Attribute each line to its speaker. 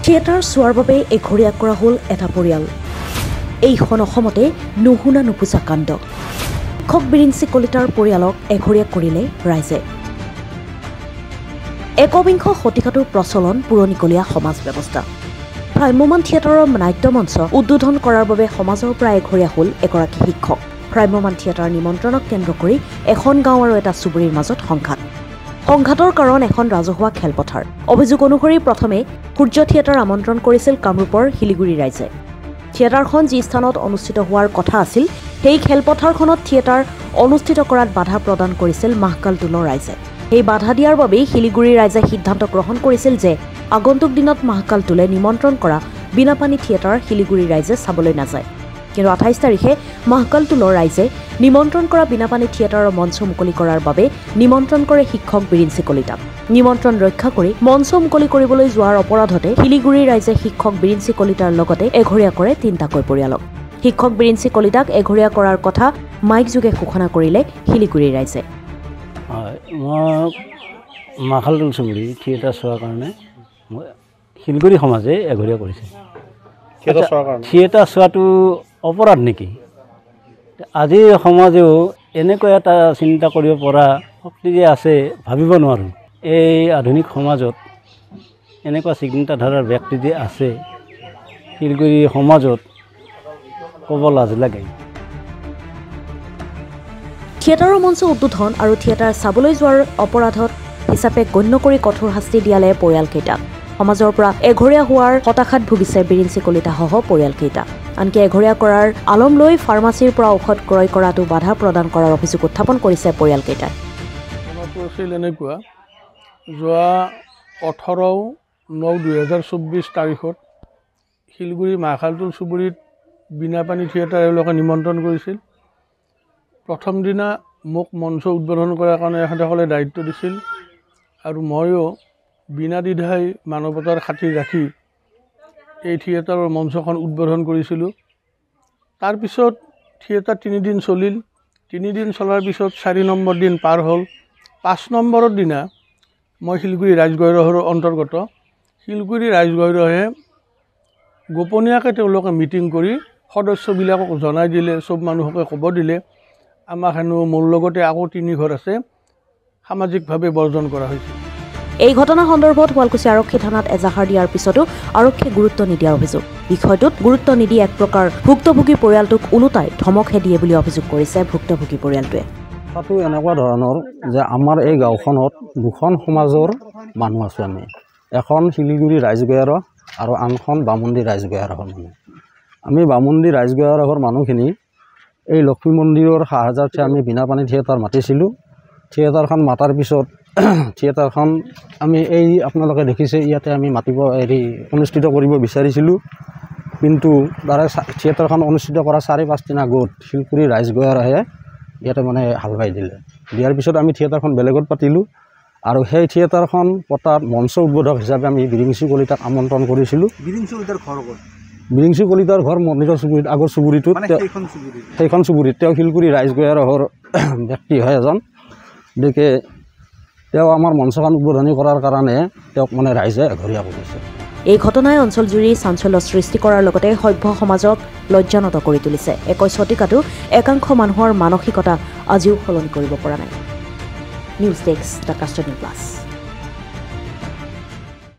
Speaker 1: Theatre চোৱাৰ বাবে এঘৰীয়া কৰা হ'ল এটা পৰিয়াল। এইখন অসমতে নুশুনা নুপুজা কাণ্ড। শিক্ষক বিৰিঞ্চি কলিতাৰ পৰিয়ালক এঘৰীয়া কৰিলে ৰাইজে। একবিংশ শতিকাটোৰ প্ৰচলন পুৰণিকলীয়া সমাজ ব্যৱস্থা। ভ্ৰাম্যমান থিয়েটাৰৰ নাট্যমঞ্চ উদ্বোধন কৰাৰ বাবে সমাজৰ পৰা এঘৰীয়া হ'ল এগৰাকী শিক্ষক। ভ্ৰাম্যমান থিয়েটাৰ নিমন্ত্ৰণক কেন্দ্ৰ কৰি এখন গাঁও আৰু এটা চুবুৰীৰ মাজত সংঘাত। সংঘাতৰ কাৰণ এখন ৰাজহুৱা খেলপথাৰ। অভিযোগ অনুসৰি প্ৰথমে সূৰ্য থিয়েটাৰ আমন্ত্ৰণ কৰিছিল কামৰূপৰ শিলিগুৰি ৰাইজে। থিয়েটাৰখন যি স্থানত অনুষ্ঠিত হোৱাৰ কথা আছিল সেই খেলপথাৰখনত থিয়েটাৰ অনুষ্ঠিত কৰাত বাধা প্ৰদান কৰিছিল মাহকালটোলৰ ৰাইজে। এই বাধা দিয়াৰ বাবেই শিলিগুৰিৰ ৰাইজে সিদ্ধান্ত গ্ৰহণ কৰিছিল যে আগন্তুক দিনত মাহকালটোলে নিমন্ত্ৰণ কৰা বিনাপানী থিয়েটাৰ শিলিগুৰিৰ ৰাইজে চাবলৈ নাযায়। কিন্তু 28 তাৰিখে মাহকালটোলৰ ৰাইজে নিমন্ত্ৰণ কৰা বিনাপানী থিয়েটাৰৰ মঞ্চ মুকলি কৰাৰ বাবে নিমন্ত্ৰণ কৰে শিক্ষক বিৰিঞ্চি কলিতাক। নিমন্ত্ৰণ ৰক্ষা কৰি মঞ্চ মুকলি কৰিবলৈ যোৱাৰ অপৰাধতে শিলিগুৰিৰ ৰাইজে শিক্ষক বিৰিঞ্চি কলিতাৰ লগতে এঘৰীয়া কৰে তিনিটাকৈ পৰিয়ালক। শিক্ষক বিৰিঞ্চি কলিতাক এঘৰীয়া কৰাৰ কথা মাইক যোগে ঘোষণা কৰিলে শিলিগুৰিৰ ৰাইজে।
Speaker 2: মই মাখালটোল চুবুৰী থিয়েটাৰ চোৱাৰ কাৰণে শিলিগুৰি সমাজে এঘৰীয়া কৰিছে। থিয়েটাৰ চোৱাটো অপৰাধ নেকি? আজিৰ সমাজেও এনেকুৱা এটা চিন্তা কৰিব পৰা শক্তি যে আছে ভাবিব নোৱাৰোঁ। এই আধুনিক সমাজত এনেকুৱা চিন্তাধাৰাৰ ব্যক্তি যে আছে শিলিগুৰি সমাজত ক'ব লাজ লাগে।
Speaker 1: থিয়েটাৰৰ মঞ্চ উদ্বোধন আৰু থিয়েটাৰ চাবলৈ যোৱাৰ অপৰাধত হিচাপে গণ্য কৰি কঠোৰ শাস্তি দিয়ালে পৰিয়ালকেইটাক। সমাজৰ পৰা এঘৰীয়া হোৱাৰ হতাশাত ভুগিছে বিৰিঞ্চি কলিতাসহ পৰিয়ালকেইটা। আনকি এঘৰীয়া কৰাৰ আলম লৈ ফাৰ্মাচীৰ পৰা ঔষধ ক্ৰয় কৰাটো বাধা প্ৰদান কৰাৰ অভিযোগ উত্থাপন কৰিছে পৰিয়ালকেইটাই।
Speaker 3: এনেকুৱা যোৱা 18/9/2024 তাৰিখত শিলিগুৰি মাখালটোল চুবুৰীত বিনাপানী থিয়েটাৰ এওঁলোকে নিমন্ত্ৰণ কৰিছিল। প্ৰথম দিনা মোক মঞ্চ উদ্বোধন কৰাৰ কাৰণে এখেতসকলে দায়িত্ব দিছিল আৰু ময়ো বিনা দ্বিধাই মানৱতাৰ খাতিৰ ৰাখি এই থিয়েটাৰৰ মঞ্চখন উদ্বোধন কৰিছিলোঁ। তাৰপিছত থিয়েটাৰ 3 দিন চলিল। 3 দিন চলাৰ পিছত 4 নম্বৰ দিন পাৰ হ'ল। 5 নম্বৰৰ দিনা মই শিলিগুৰি ৰাজগৈৰহৰ অন্তৰ্গত শিলিগুৰি ৰাজগৈৰহে গোপনীয়াকৈ তেওঁলোকে মিটিং কৰি সদস্যবিলাকক জনাই দিলে, চব মানুহকে ক'ব দিলে আমাক হেনো মোৰ লগতে আকৌ 3 ঘৰ আছে সামাজিকভাৱে বৰ্জন কৰা হৈছে।
Speaker 1: এই ঘটনা সন্দৰ্ভত শুৱালকুছি আৰক্ষী থানাত এজাহাৰ দিয়াৰ পিছতো আৰক্ষীয়ে গুৰুত্ব নিদিয়াৰ অভিযোগ। বিষয়টোত গুৰুত্ব নিদি এক প্ৰকাৰ ভুক্তভোগী পৰিয়ালটোক ওলোটাই ধমকহে দিয়ে বুলি অভিযোগ কৰিছে ভুক্তভোগী পৰিয়ালটোৱে।
Speaker 2: কথাটো এনেকুৱা ধৰণৰ যে আমাৰ এই গাঁওখনত দুখন সমাজৰ মানুহ আছোঁ আমি। এখন শিলিগুৰি ৰাইজগয়াৰ আৰু আনখন বামুণ্ডি ৰাইজগয়াৰৰ মানুহ। আমি বামুণ্ডি ৰাইজগয়াৰৰ মানুহখিনি এই লক্ষ্মী মন্দিৰৰ 1000 আমি বিনাপানী থিয়েটাৰ মাতিছিলোঁ। থিয়েটাৰখন মাতাৰ পিছত থিয়েটাৰখন আমি এই আপোনালোকে দেখিছে ইয়াতে আমি অনুষ্ঠিত কৰিব বিচাৰিছিলোঁ। কিন্তু তাৰে থিয়েটাৰখন অনুষ্ঠিত কৰা 4-5 দিন আগত শিলপুৰী ৰাইজগয়াৰহে ইয়াতে হাল বাই দিলে। দিয়াৰ পিছত আমি থিয়েটাৰখন বেলেগত পাতিলোঁ আৰু সেই থিয়েটাৰখন পতাত মঞ্চ উদ্বোধক হিচাপে আমি বিৰিঞ্চি কলিতাক আমন্ত্ৰণ কৰিছিলোঁ। বিৰিঞ্চি কলিতাৰ ঘৰ মন্দিৰৰ চুবুৰীত, আগৰ চুবুৰীটোত, সেইখন চুবুৰীত তেওঁ শিলপুৰী ৰাইজগয়াৰৰ ব্যক্তি হয় এজন। গতিকে তেওঁ আমাৰ মঞ্চখন উদ্বোধনী কৰাৰ কাৰণে তেওঁক ৰাইজে এঘৰীয়া কৰিছে।
Speaker 1: এই ঘটনাই অঞ্চলজুৰি চাঞ্চল্য সৃষ্টি কৰাৰ লগতে সভ্য সমাজক লজ্জানত কৰি তুলিছে। 21 শতিকাটো একাংশ মানুহৰ মানসিকতা আজিও সলনি কৰিব পৰা নাই। নিউজ ডেস্ক, দ্য কাষ্টডিং প্লাছ।